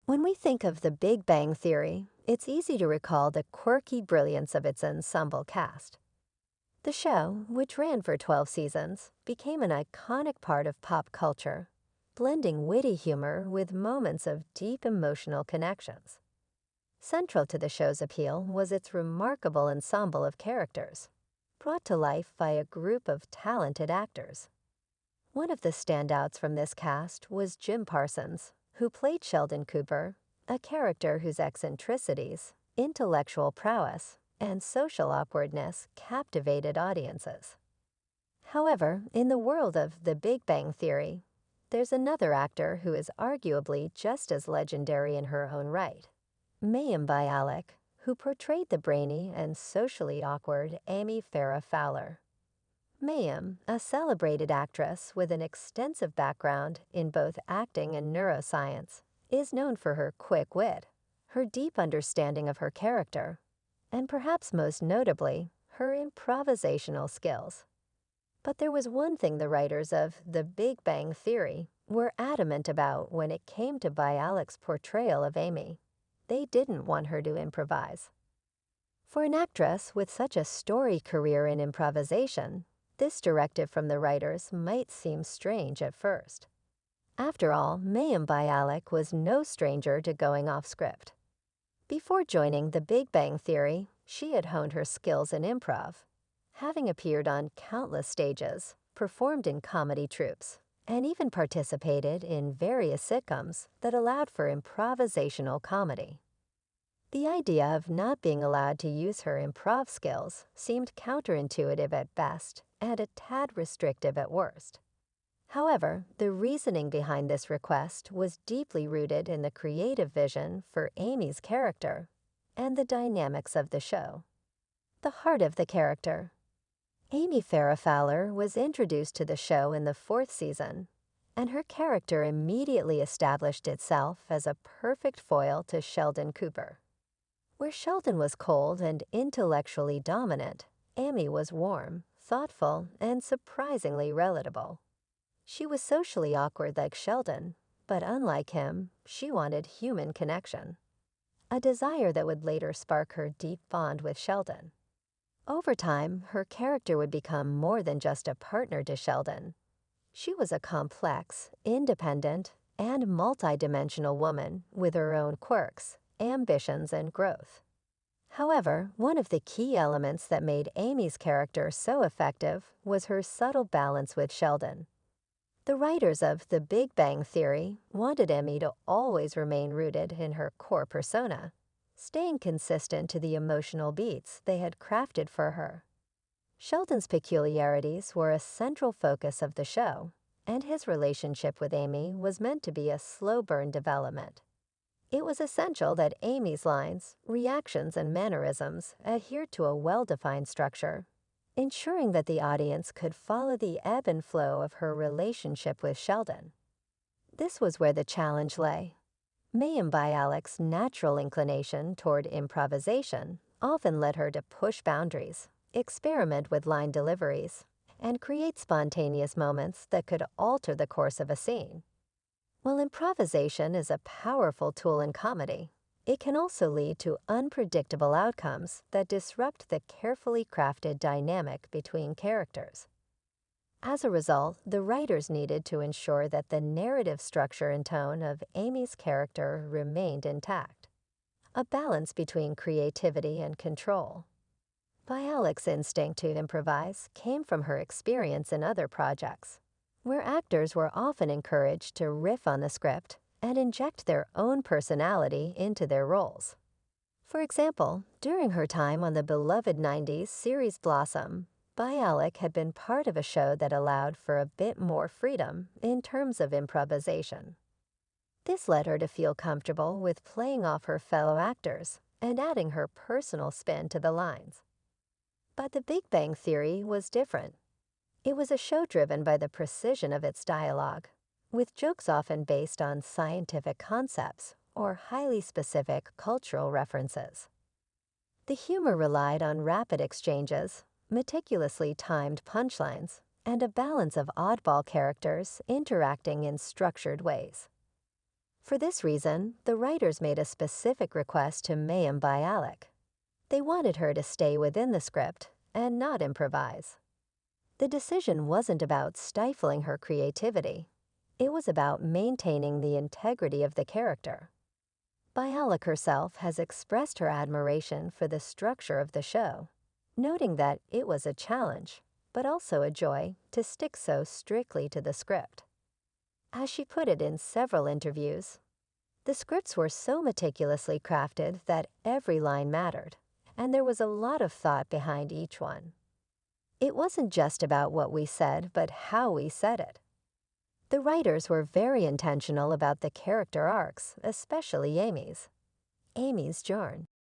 When we think of The Big Bang Theory, it's easy to recall the quirky brilliance of its ensemble cast. The show, which ran for 12 seasons, became an iconic part of pop culture, blending witty humor with moments of deep emotional connections. Central to the show's appeal was its remarkable ensemble of characters, brought to life by a group of talented actors. One of the standouts from this cast was Jim Parsons, who played Sheldon Cooper, a character whose eccentricities, intellectual prowess, and social awkwardness captivated audiences. However, in the world of The Big Bang Theory, there's another actor who is arguably just as legendary in her own right, Mayim Bialik, who portrayed the brainy and socially awkward Amy Farrah Fowler. Mayim, a celebrated actress with an extensive background in both acting and neuroscience, is known for her quick wit, her deep understanding of her character, and perhaps most notably, her improvisational skills. But there was one thing the writers of The Big Bang Theory were adamant about when it came to Bialik's portrayal of Amy. They didn't want her to improvise. For an actress with such a storied career in improvisation, this directive from the writers might seem strange at first. After all, Mayim Bialik was no stranger to going off script. Before joining The Big Bang Theory, she had honed her skills in improv, having appeared on countless stages, performed in comedy troupes, and even participated in various sitcoms that allowed for improvisational comedy. The idea of not being allowed to use her improv skills seemed counterintuitive at best and a tad restrictive at worst. However, the reasoning behind this request was deeply rooted in the creative vision for Amy's character and the dynamics of the show. The heart of the character. Amy Farrah Fowler was introduced to the show in the 4th season, and her character immediately established itself as a perfect foil to Sheldon Cooper. Where Sheldon was cold and intellectually dominant, Amy was warm, thoughtful, and surprisingly relatable. She was socially awkward like Sheldon, but unlike him, she wanted human connection, a desire that would later spark her deep bond with Sheldon. Over time, her character would become more than just a partner to Sheldon. She was a complex, independent, and multidimensional woman with her own quirks, ambitions, and growth. However, one of the key elements that made Amy's character so effective was her subtle balance with Sheldon. The writers of The Big Bang Theory wanted Amy to always remain rooted in her core persona, staying consistent to the emotional beats they had crafted for her. Sheldon's peculiarities were a central focus of the show, and his relationship with Amy was meant to be a slow-burn development. It was essential that Amy's lines, reactions, and mannerisms adhered to a well-defined structure, ensuring that the audience could follow the ebb and flow of her relationship with Sheldon. This was where the challenge lay. Mayim Bialik's natural inclination toward improvisation often led her to push boundaries, experiment with line deliveries, and create spontaneous moments that could alter the course of a scene. While improvisation is a powerful tool in comedy, it can also lead to unpredictable outcomes that disrupt the carefully crafted dynamic between characters. As a result, the writers needed to ensure that the narrative structure and tone of Amy's character remained intact, a balance between creativity and control. Bialik's instinct to improvise came from her experience in other projects, where actors were often encouraged to riff on the script and inject their own personality into their roles. For example, during her time on the beloved 90s series Blossom, Bialik had been part of a show that allowed for a bit more freedom in terms of improvisation. This led her to feel comfortable with playing off her fellow actors and adding her personal spin to the lines. But The Big Bang Theory was different. It was a show driven by the precision of its dialogue, with jokes often based on scientific concepts or highly specific cultural references. The humor relied on rapid exchanges, meticulously timed punchlines, and a balance of oddball characters interacting in structured ways. For this reason, the writers made a specific request to Mayim Bialik. They wanted her to stay within the script and not improvise. The decision wasn't about stifling her creativity. It was about maintaining the integrity of the character. Bialik herself has expressed her admiration for the structure of the show, noting that it was a challenge, but also a joy to stick so strictly to the script. As she put it in several interviews, the scripts were so meticulously crafted that every line mattered, and there was a lot of thought behind each one. It wasn't just about what we said, but how we said it. The writers were very intentional about the character arcs, especially Amy's. Amy's journey.